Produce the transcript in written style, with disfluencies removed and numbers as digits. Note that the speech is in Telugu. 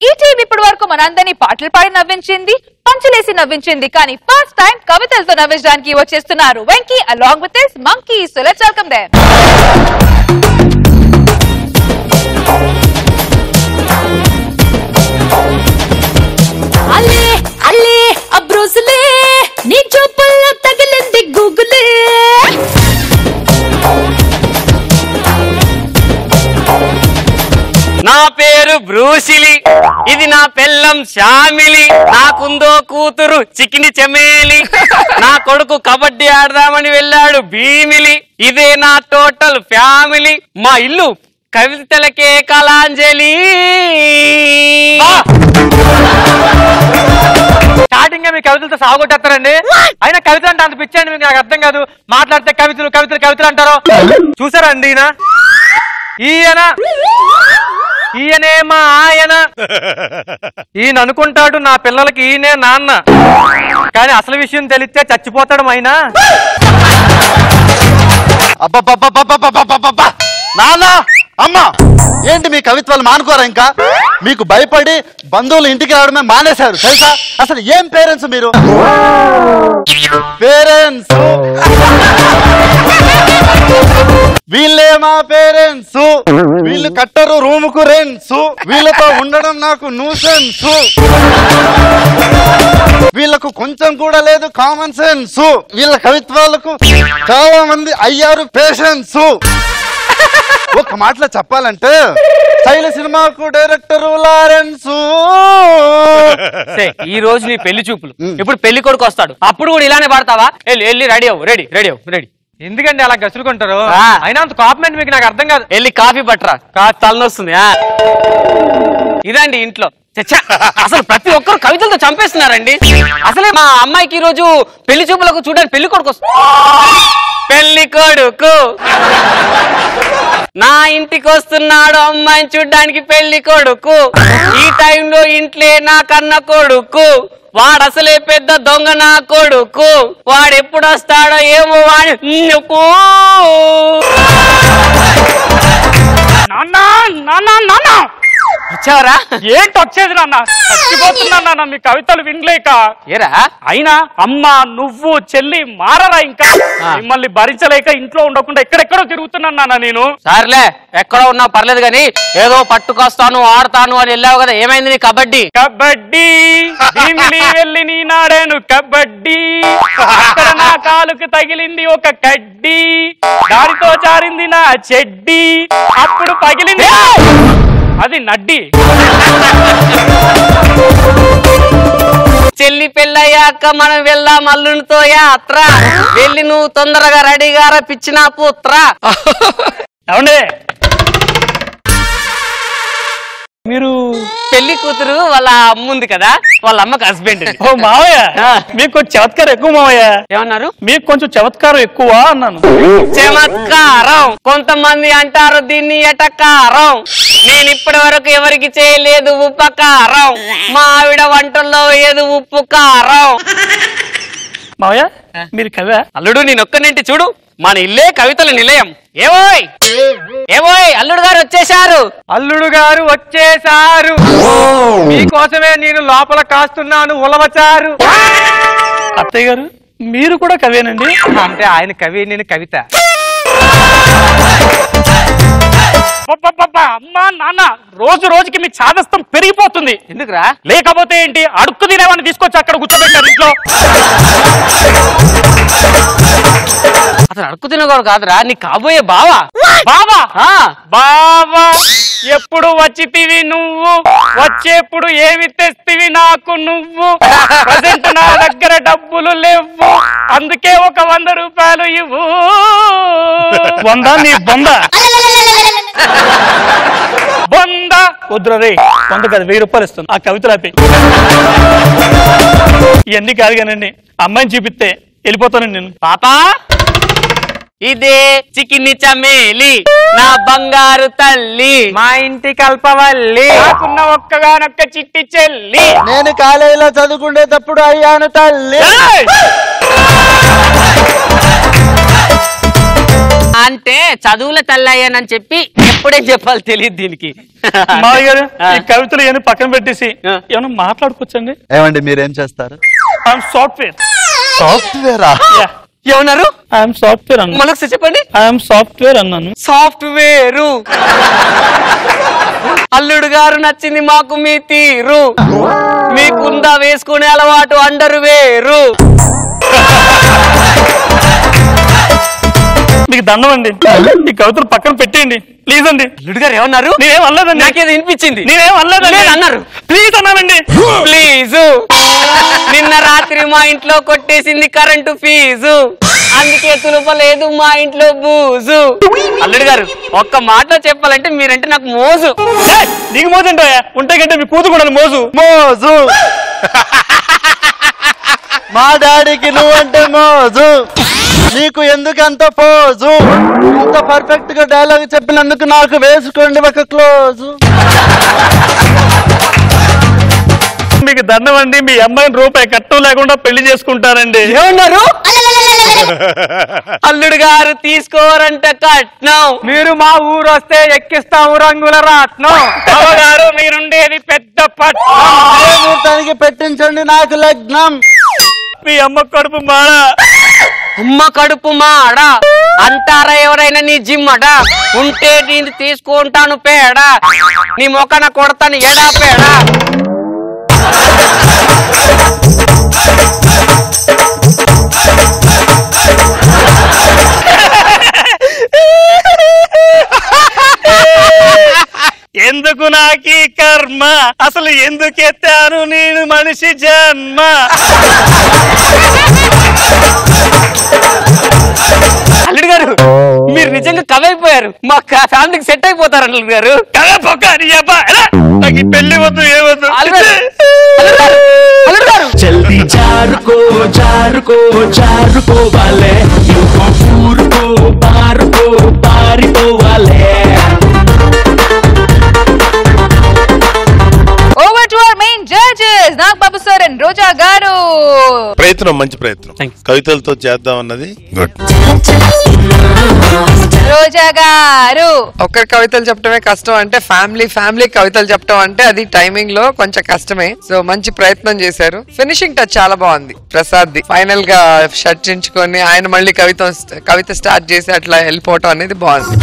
ఈ టీం ఇప్పటి వరకు మనందరినీ పాటలు పాడి నవ్వించింది, పంచులేసి నవ్వించింది. కానీ ఫస్ట్ టైం కవితలతో నవ్వించడానికి వచ్చేస్తున్నారు Venky along with his monkey. So let's welcome them. అల్లే అల్లే అబ్రోసులే నీ చూపుల్లో తగిలింది గూగులే. నా పేరు బ్రూసిలి, ఇది నా పెళ్ళం శ్యామిలి, నాకుందో కూతురు చికిని చెమేలి, నా కొడుకు కబడ్డీ ఆడదామని వెళ్ళాడు భీమిలి, ఇదే నా టోటల్ ఫ్యామిలీ, మా ఇల్లు కవితలకే కళాంజలి. స్టార్టింగ్ మీ కవితలతో సాగొట్టేస్తారండి. అయినా కవితలు అంటే అంత పిచ్చండి మీకు, నాకు అర్థం కాదు. మాట్లాడితే కవితలు కవితలు కవితలు అంటారు. చూసారండి ఈయనే మా ఆయన. ఈయన అనుకుంటాడు నా పిల్లలకి ఈయనే నాన్న, కానీ అసలు విషయం తెలిస్తే చచ్చిపోతాడు అయినా. అబ్బబ్బబ్బబ్బబ్బబ్బబ్బబ్బబ్బ! నాన్న అమ్మ ఏంటి మీ కవిత్వాలు మానుకోరా? ఇంకా మీకు భయపడి బంధువులు ఇంటికి రావడమే మానేశారు తెలుసా? అసలు ఏం పేరెంట్స్ మీరు? పేరెంట్స్ వీళ్ళే మా పేరెంట్స్. వీళ్ళు కట్టరు రూముకు రెంట్స్. వీళ్ళతో ఉండడం నాకు న్యూసెన్స్. వీళ్ళకు కొంచెం కూడా లేదు కామన్ సెన్స్. వీళ్ళ కవిత్వాలకు చాలా మంది అయ్యారు పేషెన్స్. ఒక మాటలో చెప్పాలంటే శైల సినిమాకు డైరెక్టర్ లారెన్స్. ఈ రోజు నీ పెళ్లి చూపులు, ఇప్పుడు పెళ్లి కొడుకు వస్తాడు, అప్పుడు కూడా ఇలానే పాడతావా? వెళ్ళి రెడీ అవ్వు. రెడీ రెడీ అవ్వు రెడీ. ఎందుకండి అలా గసులుకుంటారు? అయినా అంత కాంప్లిమెంట్ మీకు నాకు అర్థం కాదు. వెళ్ళి కాఫీ పట్టరా, తలనొస్తుంది. ఇదండి ఇంట్లో అసలు ప్రతి ఒక్కరు కవితలతో చంపేస్తున్నారండి. అసలే మా అమ్మాయికి ఈ రోజు పెళ్లి చూపులకు చూడడానికి పెళ్లి కొడుకు వస్తుంది. పెళ్లి కొడుకు నా ఇంటికి వస్తున్నాడు, అమ్మాయిని చూడ్డానికి పెళ్లి కొడుకు. ఈ టైంలో ఇంట్లో నా కన్న కొడుకు, వాడసలే పెద్ద దొంగ నా కొడుకు. వాడెప్పుడు వస్తాడో ఏమో వాడు. వచ్చావరా? ఏంటి వచ్చేది నాన్న? చచ్చిపోతున్నా నాన్న మీ కవితలు వినలేక. ఏరా అయినా అమ్మ నువ్వు చెల్లి మారరా ఇంకా? మిమ్మల్ని భరించలేక ఇంట్లో ఉండకుండా ఎక్కడెక్కడో తిరుగుతున్నాను నాన్న నేను. సర్లే ఎక్కడో ఉన్నా పర్లేదు గాని ఏదో పట్టుకొస్తాను ఆడతాను అని వెళ్ళావు కదా, ఏమైంది నీ కబడ్డీ? కబడ్డీ భీమిలి వెళ్ళి నీ నాడాను కబడ్డీ. అక్కడ నా కాలుకు తగిలింది ఒక కడ్డీ, దారితో జారింది నా చెడ్డీ, అప్పుడు పగిలింది అది నడ్డి. చెల్లి పెళ్ళయ్యాక మనం వెళ్దాం అల్లునితో యాత్ర. వెళ్ళి నువ్వు తొందరగా రెడీగారా పిచ్చిన పుత్ర. అవునే మీరు పెళ్లి కూతురు వాళ్ళ అమ్మ ఉంది కదా, వాళ్ళ అమ్మకి హస్బెండ్. ఓ మావయ్య, మీకు చమత్కారం ఎక్కువ మావయ్య. ఏమన్నారు? మీకు కొంచెం చమత్కారం ఎక్కువ అన్నాను. చమత్కారం కొంతమంది అంటారు, దీన్ని ఎటకారం. నేను ఇప్పటి వరకు ఎవరికి చేయలేదు ఉపకారం. మా ఆవిడ వంటల్లో ఏది ఉప్పు కారం. మావయ్య మీరు కవా? అల్లుడు నేనొక్కనేంటి చూడు, మన ఇల్లే కవితల నిలయం. ఏవోయ్ ఏవోయ్ అల్లుడు గారు వచ్చేశారు. అల్లుడు గారు వచ్చేశారు, మీకోసమే నేను లోపల కాస్తున్నాను ఉలవచారు. అత్తయ్య గారు మీరు కూడా కవేనండి? అంటే ఆయన కవి, నేను కవిత. అమ్మా నాన్న రోజు రోజుకి మీ చాదస్తం పెరిగిపోతుంది. ఎందుకురా? లేకపోతే ఏంటి, అడుక్కు తినేవాడిని తీసుకొచ్చి అక్కడ కూర్చోబెట్టారు ఇంట్లో. అతను అడుక్కు తినగోడు కాదురా, నీ కాబోయే బావా. బావా బావా ఎప్పుడు వచ్చితివి నువ్వు, వచ్చేప్పుడు ఏమి తెస్తివి నాకు నువ్వు. ప్రజెంట్ నా దగ్గర డబ్బులు లేవు, అందుకే ఒక 100 రూపాయలు ఇవ్వు. 100 నీ బొంద బొంద వద్దురా రే. 100 కాదు 1000 రూపాయలు ఇస్తుంది. ఆ కవితలాపి ఇవన్నీ కాదు కానండి, అమ్మాయిని చూపిస్తే వెళ్ళిపోతానండి నేను. పాపా ఇదే చికిని చమేలి, నా బంగారు తల్లి, మా ఇంటి కల్పవల్లి, నాకున్న ఒక్కగానొక్క చిట్టి చెల్లి. నేను కాలేజీలో చదువుకునేటప్పుడు అయ్యాను తల్లి. అంటే చదువుల తల్లయ్యానని చెప్పి ఎప్పుడే చెప్పాలి తెలియదు దీనికి. మావయ్య గారు ఈ కవితలు ఏమైనా పక్కన పెట్టేసి ఏమైనా మాట్లాడుకోవచ్చండి. ఏమండి మీరేం చేస్తారు? I'm software. సాఫ్ట్వేరా? ఏమన్నారు? ఐఎమ్ సాఫ్ట్వేర్ అన్నా. మనకు చెప్పండి. ఐఎమ్ సాఫ్ట్వేర్ అన్నాను. సాఫ్ట్వేరు. అల్లుడు గారు నచ్చింది మాకు మీ తీరు, మీకుందా వేసుకునే అలవాటు అండరు వేరు. మీకు దండం అండి, ఈ కవితలు పక్కన పెట్టేయండి ప్లీజ్ అండి. అల్లుడు గారు ఏమన్నారు? నేనేం అనలేదండి. నాకేదో వినిపించింది. నేనేం అనలేదండి అన్నారు. ప్లీజ్ అన్నానండి. ప్లీజు. నిన్న రాత్రి మా ఇంట్లో కొట్టేసింది కరెంటు ఫీజు, అందుకే తులపలేదు మా ఇంట్లో బూజు. అల్లుడు గారు ఒక్క మాటలో చెప్పాలంటే మీరంటే నాకు మోజు. నీకు మోజు అంటే ఉంటే కంటే మీ కూతురు కూడా మోజు. మోజు. మా డాడీకి నువ్వంటే మోజు, నీకు ఎందుకంత పోజు? ఇంత పర్ఫెక్ట్ గా డైలాగ్ చెప్పినందుకు నాకు వేసుకోండి ఒక క్లోజు. మీకు దండం అండి, మీ అమ్మాయిని రూపాయి కట్టం లేకుండా పెళ్లి చేసుకుంటారండి. ఏమన్నారు? అల్లుడు గారు తీసుకోరంట కట్నం, మీరు మా ఊరు వస్తే ఎక్కిస్తాము రంగుల రాట్నం. గారు మీరుండేది పెద్ద పట్నం. ముహూర్తానికి పెట్టించండి నాకు లగ్నం. మీ అమ్మ కడుపు మాడ. అమ్మ కడుపు మాడ అంటారా ఎవరైనా నీ జిమ్మట? ఉంటే నేను తీసుకుంటాను పేడ, నీ మొక్కన కొడతాను ఎడా పేడ. ఎందుకు నాకీ కర్మ, అసలు ఎందుకు ఎత్తాను నేను మనిషి జన్మ. అల్లుడు గారు మీరు నిజంగా కవి అయిపోయారు, మా ఫ్యామిలీకి సెట్ అయిపోతారు అల్లుడు గారు. కదా పక్క నాకు ఈ పెళ్లి వద్దు ఏవద్దు. అల్లుడు గారు, అల్లుడు గారు जल्दी जारुको जारुको जारुको वाले यूको पूरको पारको पारिको वाले. Over to our main judges Nagababu sir and Roja garu. ప్రయత్నం మంచి ప్రయత్నం, కవితలతో చేద్దాం అన్నది గుడ్. రోజా గారు ఒక్కరి కవితలు చెప్పడమే కష్టం అంటే ఫ్యామిలీ కవితలు చెప్పడం అంటే అది టైమింగ్ లో కొంచెం కష్టమే. సో మంచి ప్రయత్నం చేశారు. ఫినిషింగ్ టచ్ చాలా బాగుంది ప్రసాద్ ది. ఫైనల్ గా షర్ట్ చించుకొని ఆయన మళ్ళీ కవిత స్టార్ట్ చేసి అట్లా వెళ్ళిపోవటం అనేది బాగుంది.